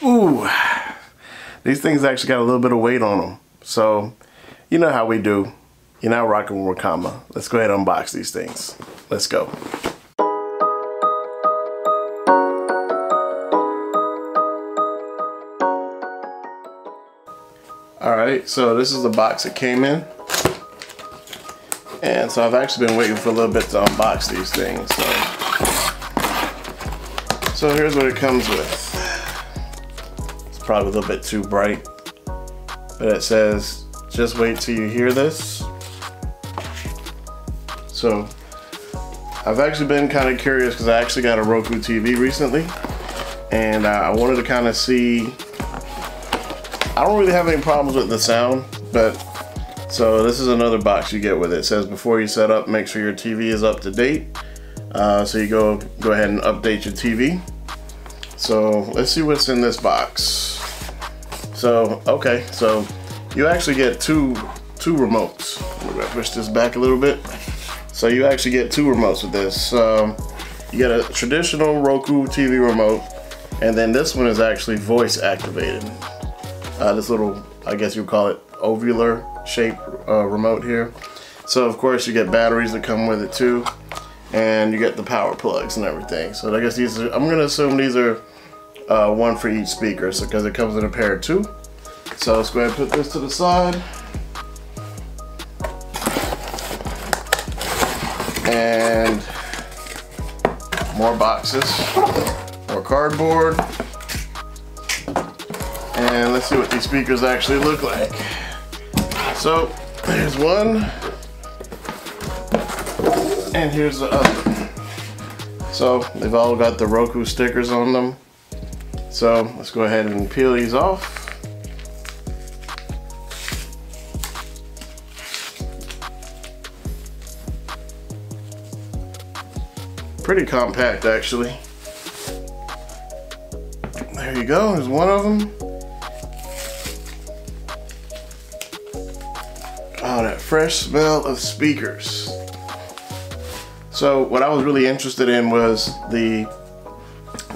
Ooh, these things actually got a little bit of weight on them. So, you know how we do. You're now rocking with Rakama. Let's go ahead and unbox these things. Let's go. Alright, so this is the box it came in. And so I've actually been waiting for a little bit to unbox these things. So here's what it comes with. It's probably a little bit too bright, but it says, just wait till you hear this. So I've actually been kind of curious because I actually got a Roku TV recently, and I wanted to kind of see. I don't really have any problems with the sound, but so this is another box you get with it. It says before you set up, make sure your TV is up to date. So you go ahead and update your TV. So let's see what's in this box. So okay, so you actually get two remotes. I'm gonna push this back a little bit. So you actually get two remotes with this. You get a traditional Roku TV remote, and then this one is actually voice activated. This little, I guess you would call it ovular shape remote here. So of course you get batteries that come with it too, and you get the power plugs and everything. So I guess these are, I'm gonna assume these are one for each speaker, so because it comes in a pair of two. So let's go ahead and put this to the side. And more boxes, more cardboard. And let's see what these speakers actually look like. So there's one, and here's the other. So they've all got the Roku stickers on them. So let's go ahead and peel these off. Pretty compact actually. There you go, there's one of them. Oh, that fresh smell of speakers. So what I was really interested in was the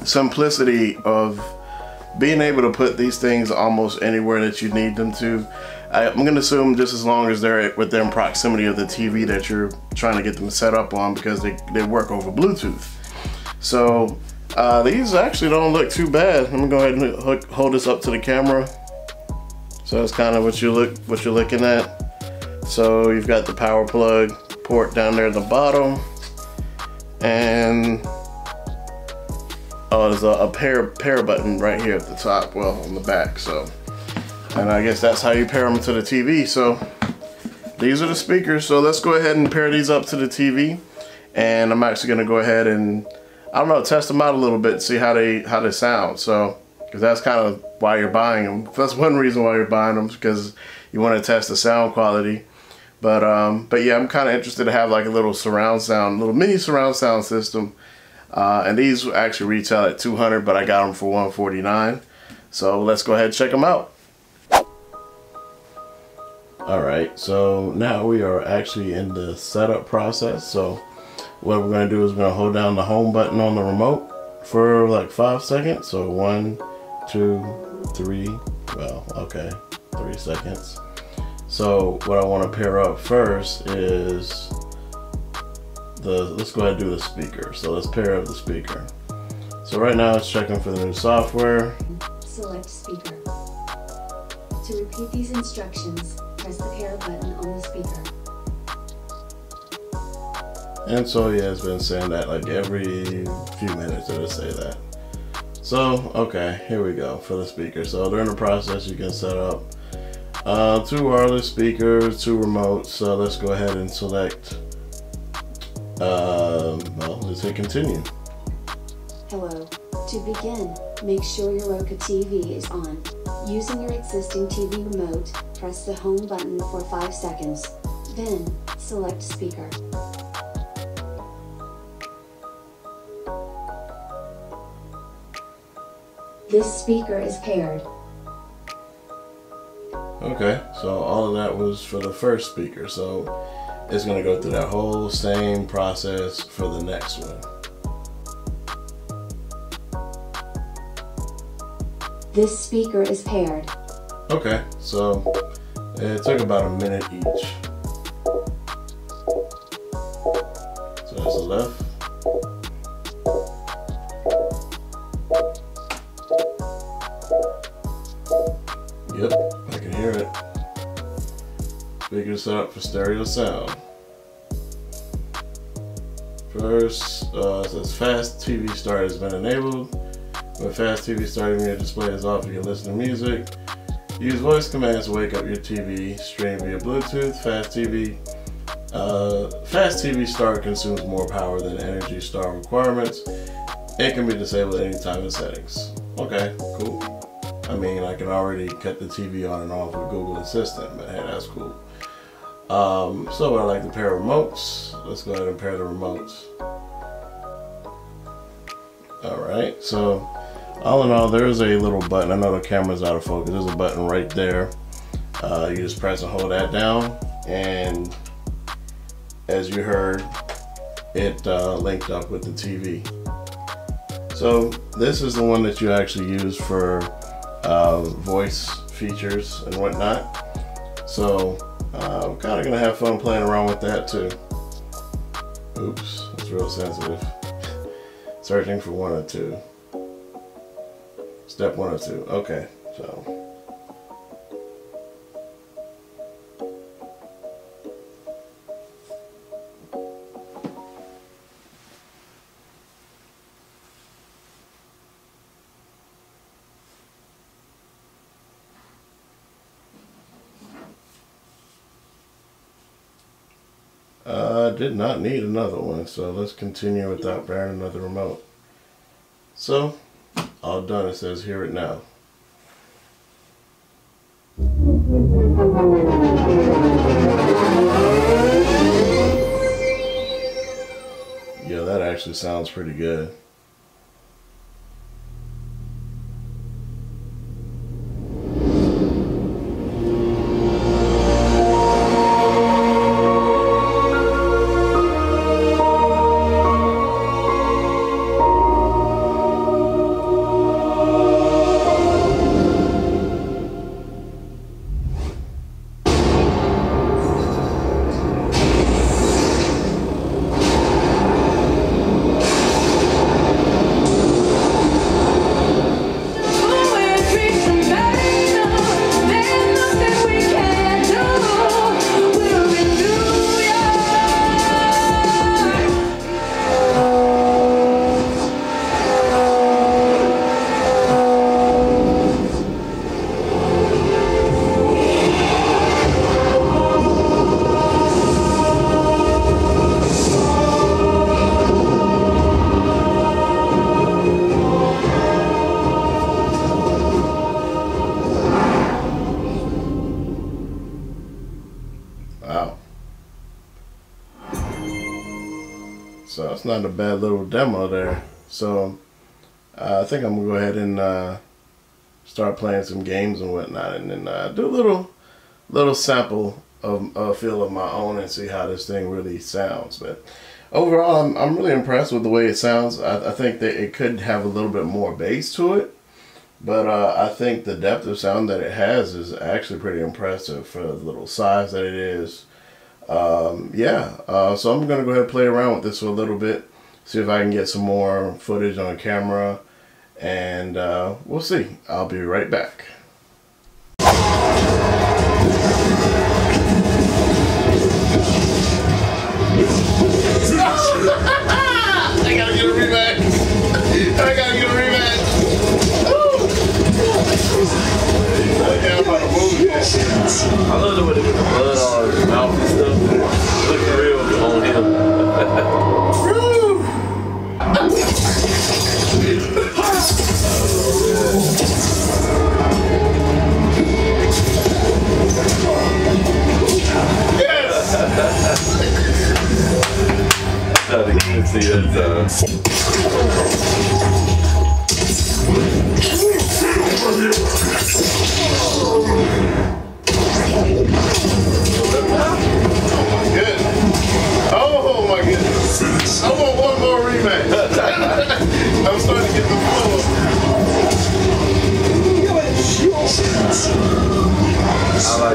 simplicity of being able to put these things almost anywhere that you need them to. I'm gonna assume just as long as they're within proximity of the TV that you're trying to get them set up on, because they work over Bluetooth. So these actually don't look too bad. Let me go ahead and hold this up to the camera. So that's kind of what you're looking at. So you've got the power plug port down there at the bottom, and oh, there's a pair button right here at the top, well, on the back. So, and I guess that's how you pair them to the TV. So these are the speakers. So let's go ahead and pair these up to the TV, and I'm actually gonna go ahead and, I don't know, test them out a little bit, see how they sound. So, because that's kind of why you're buying them. That's one reason why you're buying them, because you want to test the sound quality. But yeah, I'm kind of interested to have like a little surround sound, little mini surround sound system. And these actually retail at $200, but I got them for $149. So let's go ahead and check them out. All right, so now we are actually in the setup process. So what we're gonna do is we're gonna hold down the home button on the remote for like 5 seconds. So 1, 2, 3, well, okay, 3 seconds. So what I want to pair up first is let's go ahead and do the speaker. So let's pair up the speaker. So right now it's checking for the new software. Select speaker. To repeat these instructions, press the pair button on the speaker. And so yeah, it's been saying that like every few minutes it'll say that. So okay, here we go for the speaker. So during the process you can set up 2 wireless speakers, 2 remotes. So let's go ahead and select, well, let's hit continue. Hello. To begin, make sure your Roku TV is on. Using your existing TV remote, press the home button for 5 seconds. Then, select speaker. This speaker is paired. Okay, so all of that was for the first speaker, so it's going to go through that whole same process for the next one. This speaker is paired. Okay, so it took about a minute each. So that's the left. Yep, I can hear it. Speaker set up for stereo sound. First, it says fast TV start has been enabled. When fast TV starting your display is off, you can listen to music. Use voice commands to wake up your TV. Stream via Bluetooth. Fast TV start consumes more power than Energy Star requirements. It can be disabled anytime in settings. Okay, cool. I mean, I can already cut the TV on and off with Google Assistant, but hey, that's cool. So I like to pair remotes. Let's go ahead and pair the remotes. Alright, so all in all, there is a little button. I know the camera's out of focus. There's a button right there. You just press and hold that down, and as you heard, it linked up with the TV. So this is the one that you actually use for voice features and whatnot. So I'm kind of gonna have fun playing around with that too. Oops, that's real sensitive. Searching for 1 or 2. Step 1 or 2. Okay, so. I did not need another one, so let's continue without pairing another remote. So, all done. It says hear it now. Yeah, that actually sounds pretty good. Wow. So it's not a bad little demo there. So I think I'm gonna go ahead and start playing some games and whatnot, and then do a little sample of a feel of my own and see how this thing really sounds. But overall, I'm really impressed with the way it sounds. I think that it could have a little bit more bass to it, but I think the depth of sound that it has is actually pretty impressive for the little size that it is. So I'm gonna go ahead and play around with this for a little bit, see if I can get some more footage on camera, and we'll see. I'll be right back. I gotta get a rematch. I gotta get a rematch. I love the way they put the blood on his mouth and stuff. Looks real on him.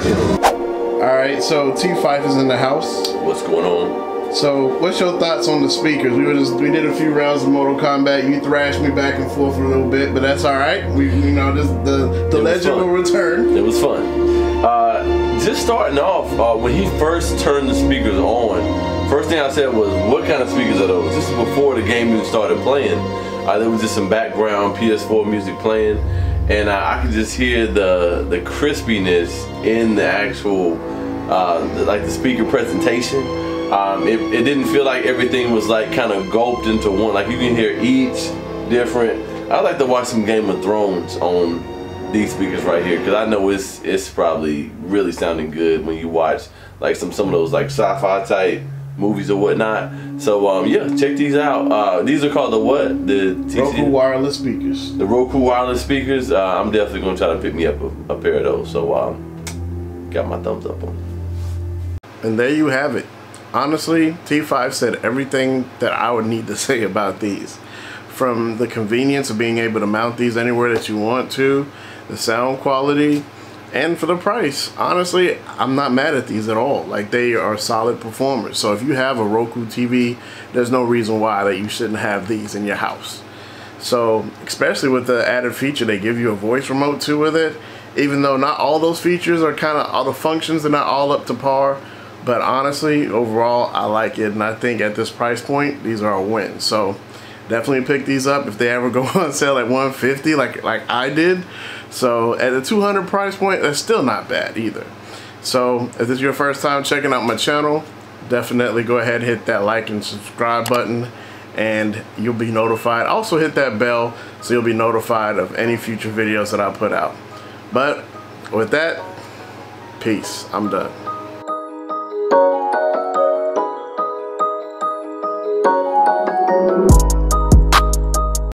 Alright, so T5 is in the house. What's going on? So, what's your thoughts on the speakers? We did a few rounds of Mortal Kombat. You thrashed me back and forth a little bit, but that's all right. The legend will return. It was fun. Just starting off, when he first turned the speakers on, first thing I said was, "What kind of speakers are those?" This is before the game even started playing. There was just some background PS4 music playing, and I could just hear the crispiness in the actual, like the speaker presentation. It didn't feel like everything was like kind of gulped into one. Like you can hear each different. I like to watch some Game of Thrones on these speakers right here, because I know it's probably really sounding good when you watch like some of those like sci-fi type movies or whatnot. So yeah, check these out. These are called the what? The Roku wireless speakers. The Roku wireless speakers. I'm definitely gonna try to pick me up a pair of those. So got my thumbs up on them. And there you have it. Honestly, T5 said everything that I would need to say about these. From the convenience of being able to mount these anywhere that you want to, the sound quality, and for the price. Honestly, I'm not mad at these at all. Like, they are solid performers. So if you have a Roku TV, there's no reason why that you shouldn't have these in your house. So, especially with the added feature, they give you a voice remote too with it. Even though not all those features are kind of, all the functions are not all up to par. But honestly, overall, I like it, and I think at this price point, these are a win. So definitely pick these up if they ever go on sale at $150, like I did. So at the $200 price point, that's still not bad either. So if this is your first time checking out my channel, definitely go ahead and hit that like and subscribe button, and you'll be notified. Also hit that bell so you'll be notified of any future videos that I put out. But with that, peace. I'm done.